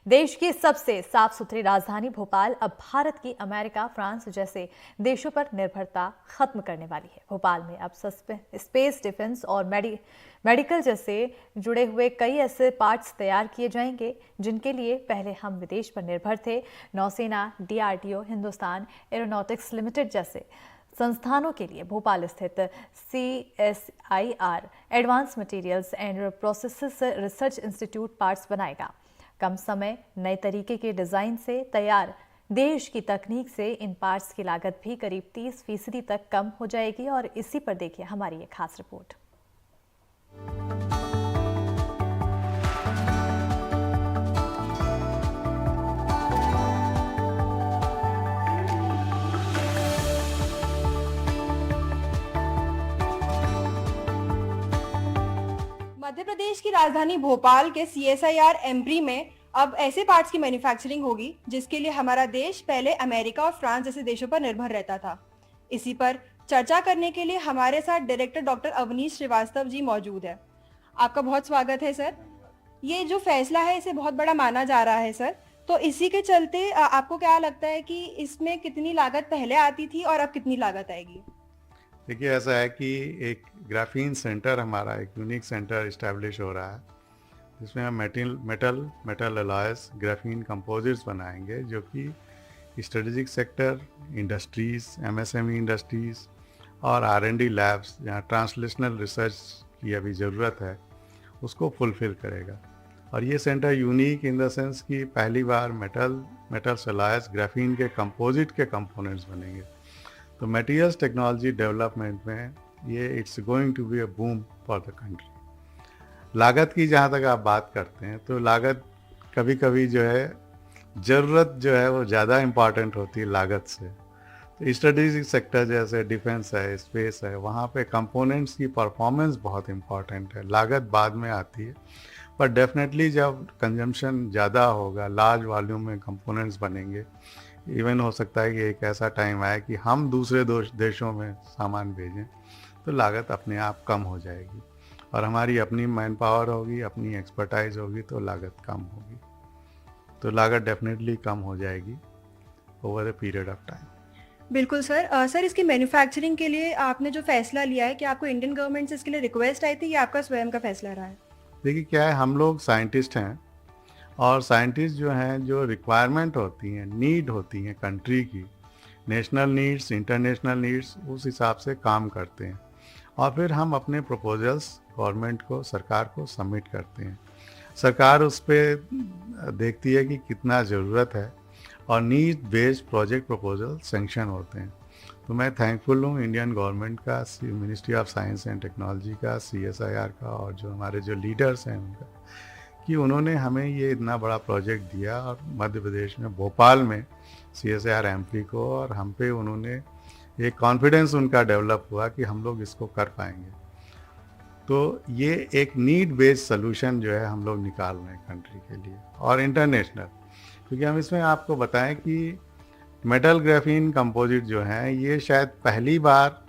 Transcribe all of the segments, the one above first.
देश की सबसे साफ सुथरी राजधानी भोपाल अब भारत की अमेरिका, फ्रांस जैसे देशों पर निर्भरता खत्म करने वाली है। भोपाल में अब स्पेस, डिफेंस और मेडिकल जैसे जुड़े हुए कई ऐसे पार्ट्स तैयार किए जाएंगे जिनके लिए पहले हम विदेश पर निर्भर थे। नौसेना, डीआरडीओ, हिंदुस्तान एरोनॉटिक्स लिमिटेड जैसे संस्थानों के लिए भोपाल स्थित CSIR advance materials and processes research institute parts बनाएगा। कम समय, नए तरीके के डिजाइन से तैयार देश की तकनीक से इन पार्ट्स की लागत भी करीब 30% तक कम हो जाएगी। और इसी पर देखिए हमारी ये खास रिपोर्ट। मध्य प्रदेश की राजधानी भोपाल के CSIR एम्प्री में अब ऐसे पार्ट्स की मैन्युफैक्चरिंग होगी जिसके लिए हमारा देश पहले अमेरिका और फ्रांस जैसे देशों पर निर्भर रहता था। इसी पर चर्चा करने के लिए हमारे साथ डायरेक्टर डॉक्टर अवनीश श्रीवास्तव जी मौजूद है। आपका बहुत स्वागत है सर। ये जो फैसला है इसे बहुत बड़ा माना जा रहा है सर, तो इसी के चलते आपको क्या लगता है कि इसमें कितनी लागत पहले आती थी और अब कितनी लागत आएगी? देखिए, ऐसा है कि एक ग्राफीन सेंटर, हमारा एक यूनिक सेंटर इस्टेब्लिश हो रहा है जिसमें हम मेटल अलॉयस ग्राफीन कंपोजिट्स बनाएंगे जो कि strategic sector, industries, MSME industries और R&D लैब्स जहाँ ट्रांसलेशनल रिसर्च की अभी ज़रूरत है उसको फुलफ़िल करेगा। और ये centre unique in the sense कि पहली बार मेटल अलॉयस ग्राफीन के कंपोजिट के कंपोनेंट्स बनेंगे। तो मटेरियल्स टेक्नोलॉजी डेवलपमेंट में ये it's going to be a boom for the country. लागत की जहाँ तक आप बात करते हैं तो लागत कभी कभी जो है ज़रूरत जो है वो ज़्यादा इम्पॉर्टेंट होती है लागत से। तो स्ट्रेटेजिक सेक्टर जैसे डिफेंस है, स्पेस है, वहाँ पे कंपोनेंट्स की परफॉर्मेंस बहुत इम्पॉर्टेंट है। लागत बाद में आती है, पर डेफिनेटली जब कंजम्पशन ज़्यादा होगा, लार्ज वॉल्यूम में कंपोनेंट्स बनेंगे, इवन हो सकता है कि एक ऐसा टाइम आए कि हम दूसरे देशों में सामान भेजें तो लागत अपने आप कम हो जाएगी और हमारी अपनी मैन पावर होगी, अपनी एक्सपर्टाइज होगी तो लागत कम होगी। तो लागत डेफिनेटली कम हो जाएगी over the period of time. बिल्कुल सर। सर, इसकी मैन्युफैक्चरिंग के लिए आपने जो फैसला लिया है कि आपको इंडियन गवर्नमेंट से इसके लिए रिक्वेस्ट आई थी या आपका स्वयं का फैसला रहा है? देखिए, क्या है, हम लोग साइंटिस्ट हैं और साइंटिस्ट जो हैं, जो रिक्वायरमेंट होती हैं, नीड होती हैं कंट्री की, नेशनल नीड्स, इंटरनेशनल नीड्स, उस हिसाब से काम करते हैं और फिर हम अपने प्रपोजल्स गवर्नमेंट को, सरकार को सबमिट करते हैं। सरकार उस पर देखती है कि कितना ज़रूरत है और need based project proposal sanction होते हैं। तो मैं थैंकफुल हूँ इंडियन गवर्नमेंट का, ministry of science and technology का, CSIR का और जो हमारे जो लीडर्स हैं उनका, कि उन्होंने हमें ये इतना बड़ा प्रोजेक्ट दिया और मध्य प्रदेश में भोपाल में CSIR एम्प्री को, और हम पे उन्होंने एक कॉन्फिडेंस उनका डेवलप हुआ कि हम लोग इसको कर पाएंगे। तो ये एक नीड बेस्ड सोल्यूशन जो है हम लोग निकाल रहे हैं कंट्री के लिए और इंटरनेशनल, क्योंकि हम इसमें आपको बताएं कि मेटल ग्राफीन कंपोजिट जो हैं ये शायद पहली बार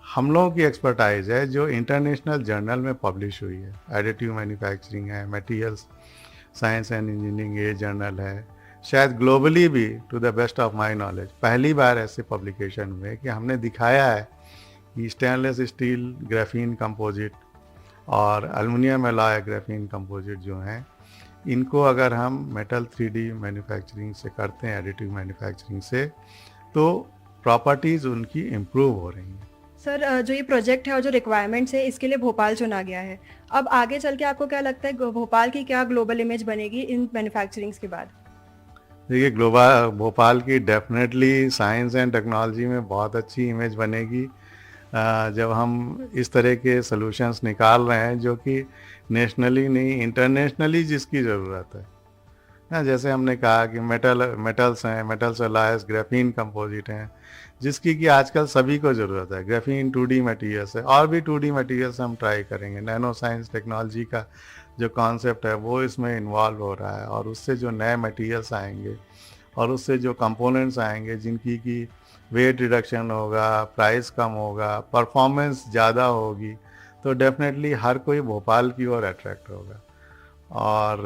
हम लोगों की एक्सपर्टाइज है जो इंटरनेशनल जर्नल में पब्लिश हुई है। एडिटिव मैन्युफैक्चरिंग है, मटेरियल्स साइंस एंड इंजीनियरिंग ये जर्नल है, शायद ग्लोबली भी to the best of my knowledge पहली बार ऐसे पब्लिकेशन हुए कि हमने दिखाया है कि स्टेनलेस स्टील ग्राफीन कंपोजिट और एल्युमिनियम एलॉय ग्राफीन कंपोजिट जो हैं, इनको अगर हम मेटल 3D मैन्युफैक्चरिंग से करते हैं, एडिटिव मैन्युफैक्चरिंग से, तो प्रॉपर्टीज़ उनकी इम्प्रूव हो रही हैं। सर, जो ये प्रोजेक्ट है और जो रिक्वायरमेंट्स है इसके लिए भोपाल चुना गया है। अब आगे चल के आपको क्या लगता है भोपाल की क्या ग्लोबल इमेज बनेगी इन मैन्युफैक्चरिंग्स के बाद? देखिए, भोपाल की डेफिनेटली साइंस एंड टेक्नोलॉजी में बहुत अच्छी इमेज बनेगी जब हम इस तरह के सॉल्यूशंस निकाल रहे हैं जो कि नेशनली नहीं, इंटरनेशनली जिसकी ज़रूरत है ना। जैसे हमने कहा कि मेटल्स हैं, मेटल्स अलॉयस ग्राफीन कंपोजिट हैं, जिसकी कि आजकल सभी को ज़रूरत है। ग्राफीन 2D मटेरियल्स है और भी 2D मटेरियल्स हम ट्राई करेंगे। नैनो साइंस टेक्नोलॉजी का जो कॉन्सेप्ट है वो इसमें इन्वॉल्व हो रहा है और उससे जो नए मटेरियल्स आएंगे और उससे जो कंपोनेंट्स आएंगे जिनकी कि वेट रिडक्शन होगा, प्राइस कम होगा, परफॉर्मेंस ज़्यादा होगी, तो डेफिनेटली हर कोई भोपाल की ओर अट्रैक्ट होगा। और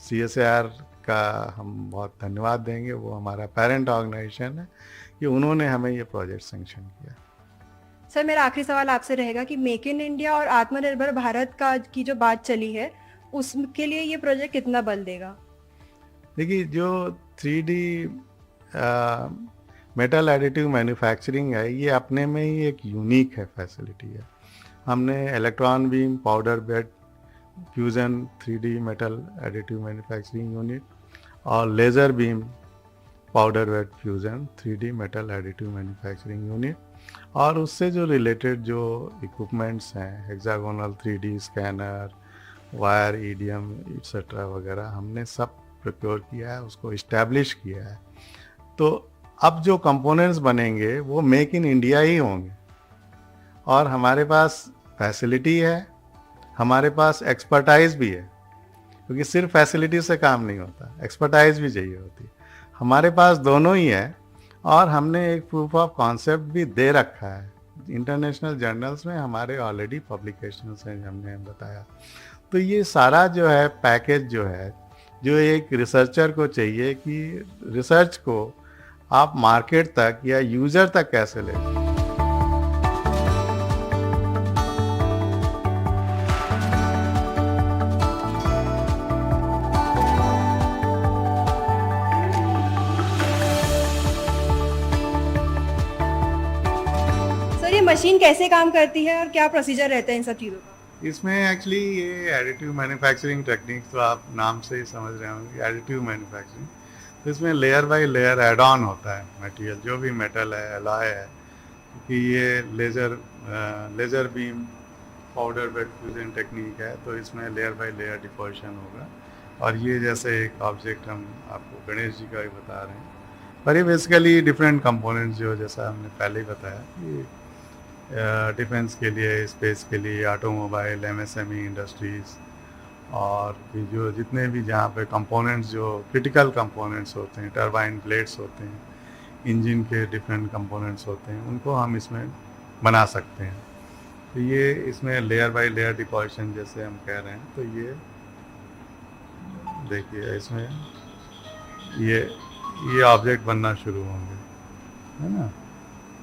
CSIR का हम बहुत धन्यवाद देंगे, वो हमारा पेरेंट ऑर्गेनाइजेशन है कि उन्होंने हमें ये प्रोजेक्ट सैंक्शन किया। सर, मेरा आखिरी सवाल आपसे रहेगा कि मेक इन इंडिया और आत्मनिर्भर भारत का की जो बात चली है, उसके लिए ये प्रोजेक्ट कितना बल देगा? देखिए, जो 3D मेटल एडिटिव मैन्युफैक्चरिंग है, ये अपने में ही एक यूनिक है, फैसिलिटी है। हमने electron beam powder bed fusion 3D metal additive manufacturing unit और laser beam powder bed fusion 3D metal additive manufacturing unit और उससे जो रिलेटेड जो इक्विपमेंट्स हैं, hexagonal 3D scanner, wire, EDM etcetera वगैरह, हमने सब प्रिपेयर किया है, उसको इस्टेब्लिश किया है। तो अब जो कंपोनेंट्स बनेंगे वो मेक इन इंडिया ही होंगे और हमारे पास फैसिलिटी है, हमारे पास एक्सपर्टाइज भी है, क्योंकि सिर्फ फैसिलिटी से काम नहीं होता, एक्सपर्टाइज भी चाहिए होती है। हमारे पास दोनों ही है और हमने एक प्रूफ ऑफ कॉन्सेप्ट भी दे रखा है। इंटरनेशनल जर्नल्स में हमारे ऑलरेडी पब्लिकेशंस हैं, हमने बताया। तो ये सारा जो है पैकेज जो है, जो एक रिसर्चर को चाहिए कि रिसर्च को आप मार्केट तक या यूज़र तक कैसे ले जाएं। सर, ये मशीन कैसे काम करती है और क्या प्रोसीजर रहता है इन सब चीज़ों का? इसमें एक्चुअली ये एडिटिव मैन्युफैक्चरिंग टेक्निक, तो आप नाम से ही समझ रहे होंगे, एडिटिव मैन्युफैक्चरिंग। तो इसमें layer by layer add on होता है मटेरियल, जो भी मेटल है, एलॉय है, क्योंकि ये laser beam powder bed fusion technique है, तो इसमें लेयर बाय लेयर डिपोजिशन होगा। और ये जैसे एक ऑब्जेक्ट हम आपको गणेश जी का ही बता रहे हैं, पर ये बेसिकली डिफरेंट कंपोनेंट्स, जो जैसा हमने पहले ही बताया कि डिफेंस के लिए, स्पेस के लिए, ऑटोमोबाइल, एमएसएमई इंडस्ट्रीज़ और भी जो जितने भी जहाँ पे कंपोनेंट्स, जो क्रिटिकल कंपोनेंट्स होते हैं, टरबाइन प्लेट्स होते हैं, इंजन के डिफरेंट कंपोनेंट्स होते हैं, उनको हम इसमें बना सकते हैं। तो ये इसमें लेयर बाय लेयर डिपोजिशन जैसे हम कह रहे हैं, तो ये देखिए इसमें ये ऑब्जेक्ट बनना शुरू होंगे, है ना।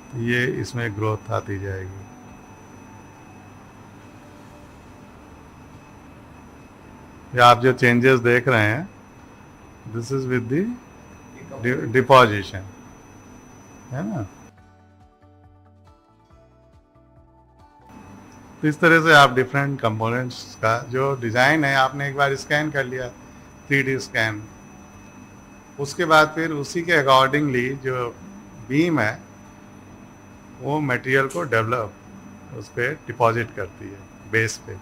तो ये इसमें ग्रोथ आती जाएगी। ये आप जो चेंजेस देख रहे हैं, this is with the deposition, है ना। तो इस तरह से आप डिफरेंट कंपोनेंट्स का जो डिज़ाइन है, आपने एक बार स्कैन कर लिया 3D स्कैन, उसके बाद फिर उसी के अकॉर्डिंगली जो बीम है वो मटेरियल को डेवलप उस पर डिपॉजिट करती है बेस पे।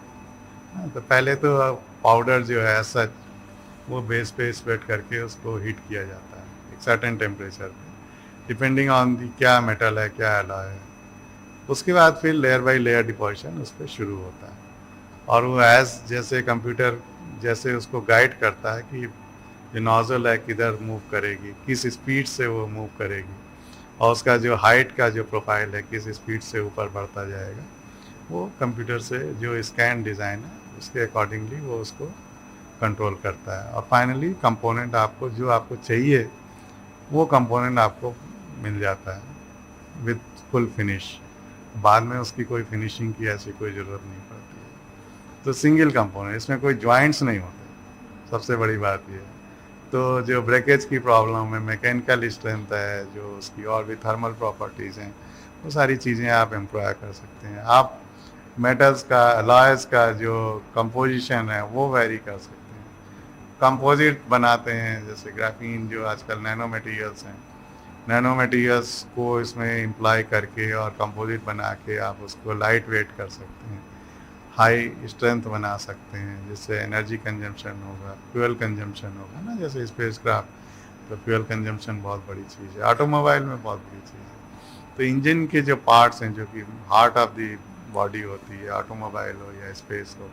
तो पहले तो पाउडर जो है सच वो बेस पे स्प्रेड करके उसको हीट किया जाता है एक सर्टेन टेम्परेचर पे, डिपेंडिंग ऑन दी क्या मेटल है, क्या एलॉय है। उसके बाद फिर लेयर बाय लेयर डिपोजिशन उस पर शुरू होता है और वो जैसे कंप्यूटर जैसे उसको गाइड करता है कि जो नोजल है किधर मूव करेगी, किस स्पीड से वो मूव करेगी, और उसका जो हाइट का जो प्रोफाइल है किस स्पीड से ऊपर बढ़ता जाएगा, वो कंप्यूटर से जो स्कैन डिज़ाइन है उसके अकॉर्डिंगली वो उसको कंट्रोल करता है। और फाइनली कंपोनेंट आपको जो आपको चाहिए वो कंपोनेंट आपको मिल जाता है विद फुल फिनिश। बाद में उसकी कोई फिनिशिंग की ऐसी कोई ज़रूरत नहीं पड़ती है। तो सिंगल कंपोनेंट, इसमें कोई जॉइंट्स नहीं होते, सबसे बड़ी बात ये है। तो जो ब्रेकेज की प्रॉब्लम है, मैकेनिकल स्ट्रेंथ है, जो उसकी और भी थर्मल प्रॉपर्टीज़ हैं, वो सारी चीज़ें आप एम्प्लॉय कर सकते हैं। आप मेटल्स का, अलॉयज़ का जो कंपोजिशन है वो वेरी कर सकते हैं। कंपोजिट बनाते हैं, जैसे ग्राफीन, जो आजकल नैनो मटेरियल्स हैं, नैनो मटेरियल्स को इसमें इम्प्लाई करके और कंपोजिट बना के आप उसको लाइट वेट कर सकते हैं, हाई स्ट्रेंथ बना सकते हैं, जिससे एनर्जी कंजम्पशन होगा, फ्यूल कंजम्पशन होगा ना। जैसे स्पेस क्राफ्ट, तो फ्यूल कंजम्पशन बहुत बड़ी चीज़ है, ऑटोमोबाइल में बहुत बड़ी चीज़ है। तो इंजन के जो पार्ट्स हैं, जो कि हार्ट ऑफ द बॉडी होती है, ऑटोमोबाइल हो या स्पेस हो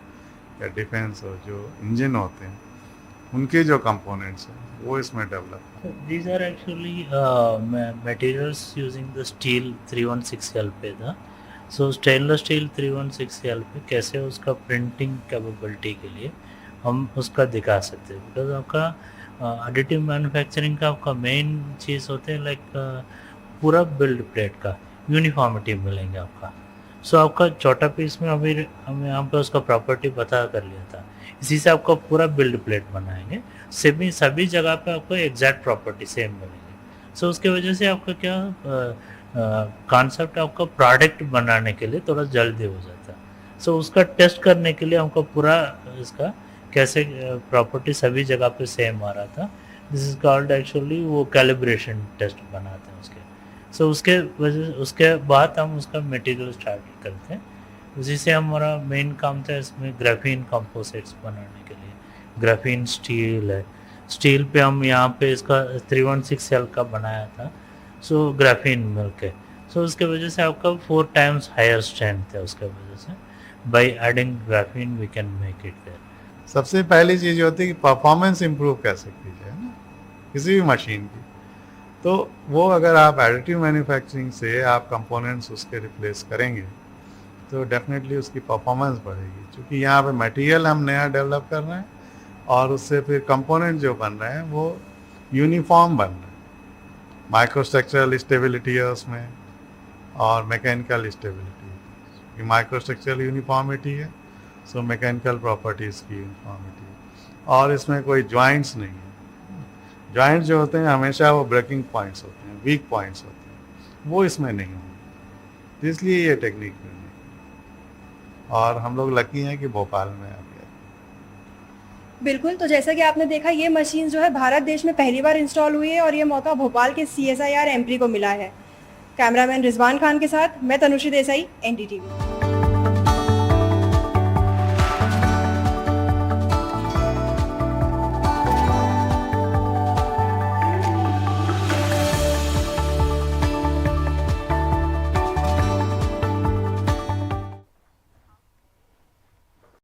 या डिफेंस हो, जो इंजन होते हैं उनके जो कंपोनेंट्स हैं वो इसमें develop. These are actually materials using the steel 316L पे था। सो स्टेनलेस स्टील 316L पे कैसे उसका प्रिंटिंग कैपेबिलिटी के लिए हम उसका दिखा सकते हैं, बिकॉज आपका एडिटिव मैन्युफैक्चरिंग का आपका मेन चीज़ होते हैं लाइक पूरा बिल्ड प्लेट का यूनिफॉर्मिटी मिलेंगे आपका। सो आपका छोटा पीस में अभी हम यहाँ पे उसका प्रॉपर्टी पता कर लिया था, इसी से आपका पूरा बिल्ड प्लेट बनाएंगे, सभी जगह पे आपको एग्जैक्ट प्रॉपर्टी सेम मिलेंगे। सो उसके वजह से आपका क्या कॉन्सेप्ट आपका प्रोडक्ट बनाने के लिए थोड़ा जल्दी हो जाता है। सो उसका टेस्ट करने के लिए हमको पूरा इसका कैसे प्रॉपर्टी सभी जगह पे सेम आ रहा था, दिस इज कॉल्ड एक्चुअली वो कैलिब्रेशन टेस्ट बनाते हैं उसके। सो उसके बाद हम उसका मटेरियल स्टार्ट करते हैं, उसी से हमारा मेन काम था इसमें ग्राफीन कंपोजिट्स बनाने के लिए। ग्राफीन स्टील है, स्टील पे हम यहाँ पे इसका 316L का बनाया था, सो ग्राफीन मिल के। सो उसके वजह से आपका 4 times हायर स्ट्रेंथ है, उसके वजह से by adding graphene we can make it there. सबसे पहली चीज़ होती है कि परफॉर्मेंस इम्प्रूव कैसे की जाए ना किसी भी मशीन की। तो वो अगर आप एडिटिव मैन्युफैक्चरिंग से आप कंपोनेंट्स उसके रिप्लेस करेंगे तो डेफिनेटली उसकी परफॉर्मेंस बढ़ेगी, क्योंकि यहाँ पे मटेरियल हम नया डेवलप कर रहे हैं और उससे फिर कंपोनेंट जो बन रहे हैं वो यूनिफॉर्म बन रहे हैं। माइक्रोस्ट्रक्चरल स्टेबिलिटी है उसमें और मैकेनिकल स्टेबिलिटी। माइक्रोस्ट्रक्चरल यूनिफॉर्मिटी है, सो मैकेनिकल प्रॉपर्टीज़ की यूनिफॉर्मिटी है। और इसमें कोई जॉइंट्स नहीं है। जॉइंट्स जो होते हैं हमेशा वो ब्रेकिंग पॉइंट्स होते हैं, वीक पॉइंट्स होते हैं, वो इसमें नहीं होंगे। तो इसलिए ये टेक्निक यूनिक है और हम लोग लकी हैं कि भोपाल में आ गया। बिल्कुल, तो जैसा कि आपने देखा ये मशीन जो है भारत देश में पहली बार इंस्टॉल हुई है और ये मौका भोपाल के CSIR एम्प्री को मिला है। कैमरामैन रिजवान खान के साथ मैं तनुश्री देसाई, NDTV।